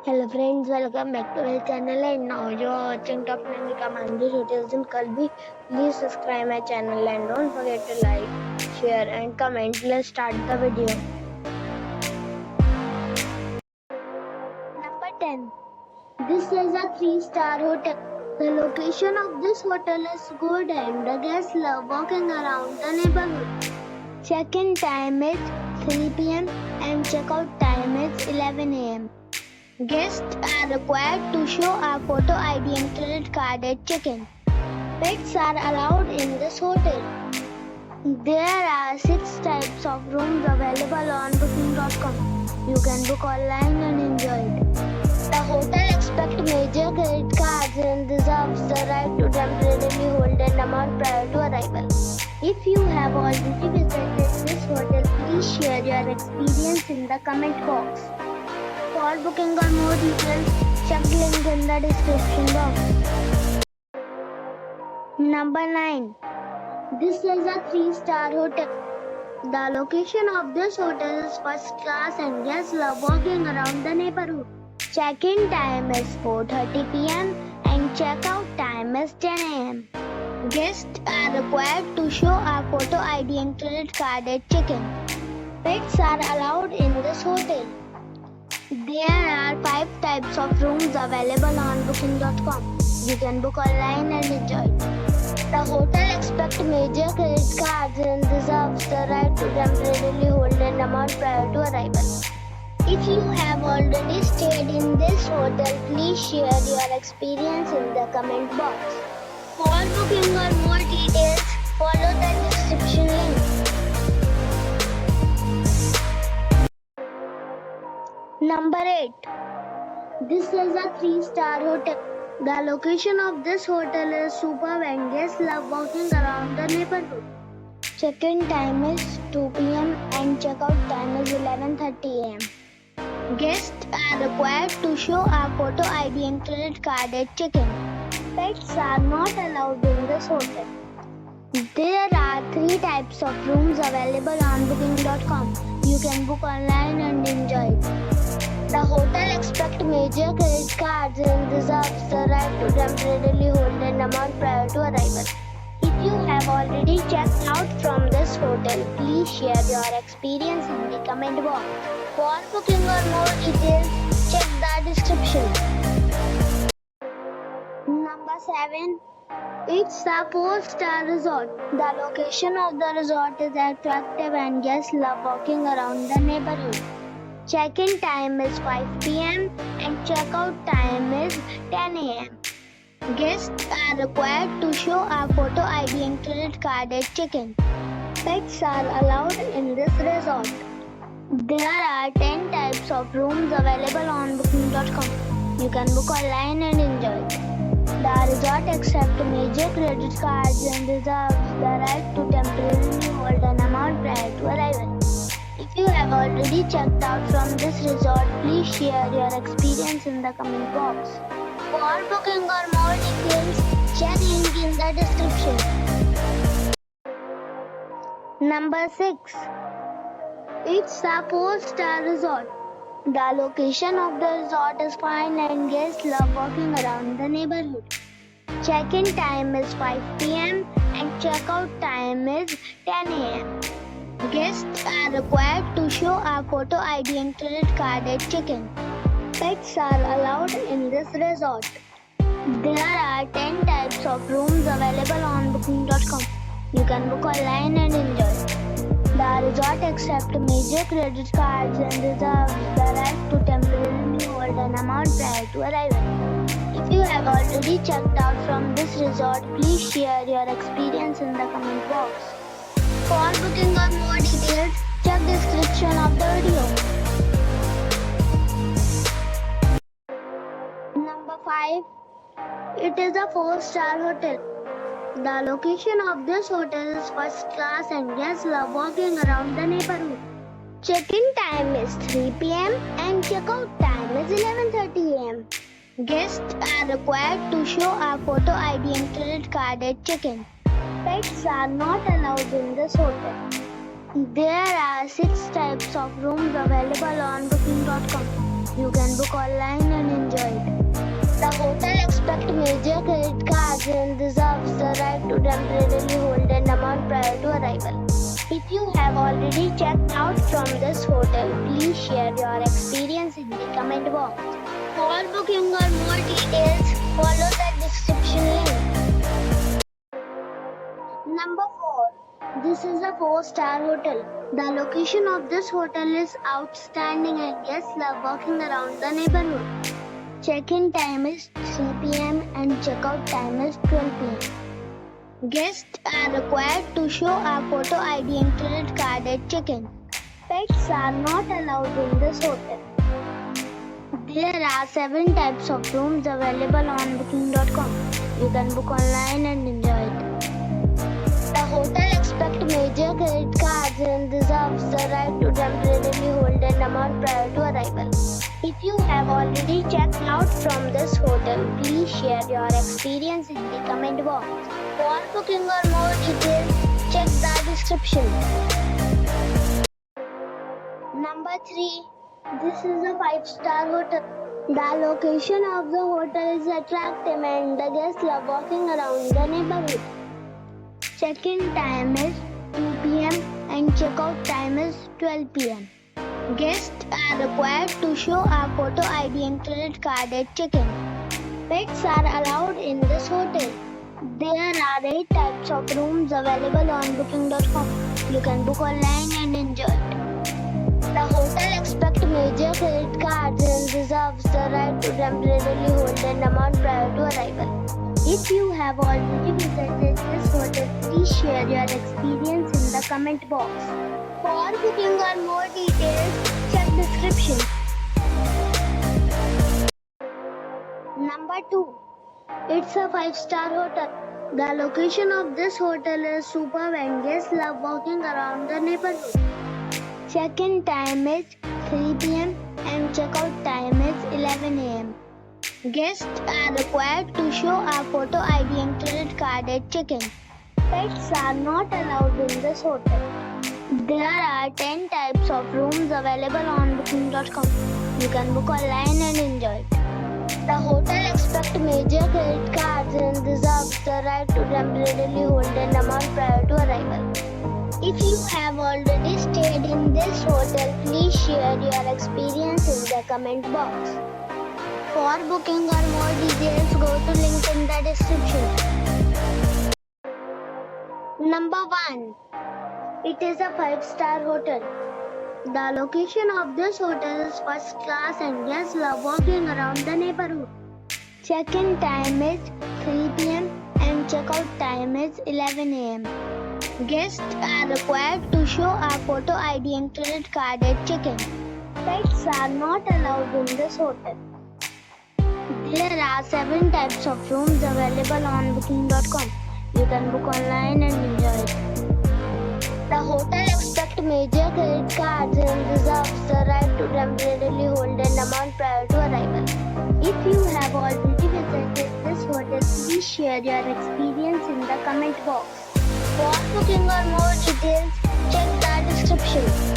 Hello friends, welcome back to our channel. And now you are watching Top 9 Kamandu Hotels in Kalbi. Please subscribe my channel and don't forget to like, share and comment. Let's start the video. Number 10. This is a 3-star hotel. The location of this hotel is good and the guests love walking around the neighborhood. Check-in time is 3 p.m. and check-out time is 11 a.m. Guests are required to show a photo ID and credit card at check-in. Pets are allowed in this hotel. There are 6 types of rooms available on booking.com. You can book online and enjoy it. The hotel expects major credit cards and reserves the right to temporarily hold an amount prior to arrival. If you have already visited this hotel, please share your experience in the comment box. For booking or more details, check the link in the description box. Number 9. This is a 3-star hotel. The location of this hotel is first class and guests love walking around the neighborhood. Check-in time is 4:30 p.m. and check-out time is 10 a.m. Guests are required to show a photo ID and credit card at check-in. Pets are allowed in this hotel. There are 5 types of rooms available on booking.com. You can book online and enjoy it. The hotel expects major credit cards and reserves the right to temporarily hold an amount prior to arrival. If you have already stayed in this hotel, please share your experience in the comment box. For booking or more details, follow the description link. Number 8. This is a 3-star hotel. The location of this hotel is superb and guests love walking around the neighborhood. Check-in time is 2 p.m. and check-out time is 11:30 a.m. Guests are required to show a photo ID and credit card at check-in. Pets are not allowed in this hotel. There are 3 types of rooms available on booking.com. You can book online and enjoy it. The hotel expects major credit cards and reserves the right to temporarily hold an amount prior to arrival. If you have already checked out from this hotel, please share your experience in the comment box. For booking or more details, check the description. Number 7. It's a 4-star resort. The location of the resort is attractive and guests love walking around the neighborhood. Check-in time is 5 p.m. and check-out time is 10 a.m. Guests are required to show a photo ID and credit card at check-in. Pets are allowed in this resort. There are 10 types of rooms available on booking.com. You can book online and enjoy it. The resort accepts major credit cards and reserves the right to temporarily hold an amount prior to arrival. If you have already checked out from this resort, please share your experience in the comment box. For booking or more details, check link in the description. Number 6. It's a 4-star resort. The location of the resort is fine and guests love walking around the neighborhood. Check-in time is 5 p.m. and check-out time is 10 a.m. Guests are required to show a photo ID and credit card at check-in. Pets are allowed in this resort. There are 10 types of rooms available on booking.com. You can book online and enjoy it. The resort accepts major credit cards and reserves the right to temporarily hold an amount prior to arrival. If you have already checked out from this resort, please share your experience in the comment box. For booking or more details, check the description of the video. Number 5. It is a 4-star hotel. The location of this hotel is first class and guests love walking around the neighborhood. Check-in time is 3 p.m. and check-out time is 11:30 a.m. Guests are required to show a photo ID and credit card at check-in. Pets are not allowed in this hotel. There are 6 types of rooms available on booking.com. You can book online and enjoy it. The hotel expects major credit cards and reserves the right to temporarily hold an amount prior to arrival. If you have already checked out from this hotel, please share your experience in the comment box. For booking or more details, follow the description link. Number 4. This is a 4-star hotel. The location of this hotel is outstanding and guests love walking around the neighborhood. Check-in time is 3 p.m. and check-out time is 12 p.m. Guests are required to show a photo ID and credit card at check-in. Pets are not allowed in this hotel. There are 7 types of rooms available on booking.com. You can book online and enjoy it. The hotel expects major credit cards and reserves the right to temporarily hold an amount prior to arrival. If you have already checked out from this hotel, please share your experience in the comment box. For booking or more details, check the description. Number 3. This is a 5-star hotel. The location of the hotel is attractive and the guests love walking around the neighborhood. Check-in time is 2 p.m. and check-out time is 12 p.m. Guests are required to show a photo ID and credit card at check-in. Pets are allowed in this hotel. There are 8 types of rooms available on booking.com. You can book online and enjoy it. The hotel expects major credit cards and reserves the right to temporarily hold an amount prior to arrival. If you have already visited this hotel, please share your experience in the comment box. For booking or more details, check description. Number 2. It's a 5-star hotel. The location of this hotel is superb and guests love walking around the neighborhood. Check-in time is 3 p.m. and check-out time is 11 a.m. Guests are required to show a photo ID and credit card at check-in. Pets are not allowed in this hotel. There are 10 types of rooms available on booking.com. You can book online and enjoy it. The hotel expects major credit cards and reserves the right to temporarily hold an amount prior to arrival. If you have already stayed in this hotel, please share your experience in the comment box. For booking or more details, go to link in the description. Number 1. It is a 5-star hotel. The location of this hotel is first class and guests love walking around the neighborhood. Check-in time is 3 p.m. and check-out time is 11 a.m. Guests are required to show a photo ID and credit card at check-in. Pets are not allowed in this hotel. There are 7 types of rooms available on booking.com. You can book online and enjoy it. The hotel expects major credit cards and reserves the right to temporarily hold an amount prior to arrival. If you have already visited this hotel, please share your experience in the comment box. For booking or more details, check the description.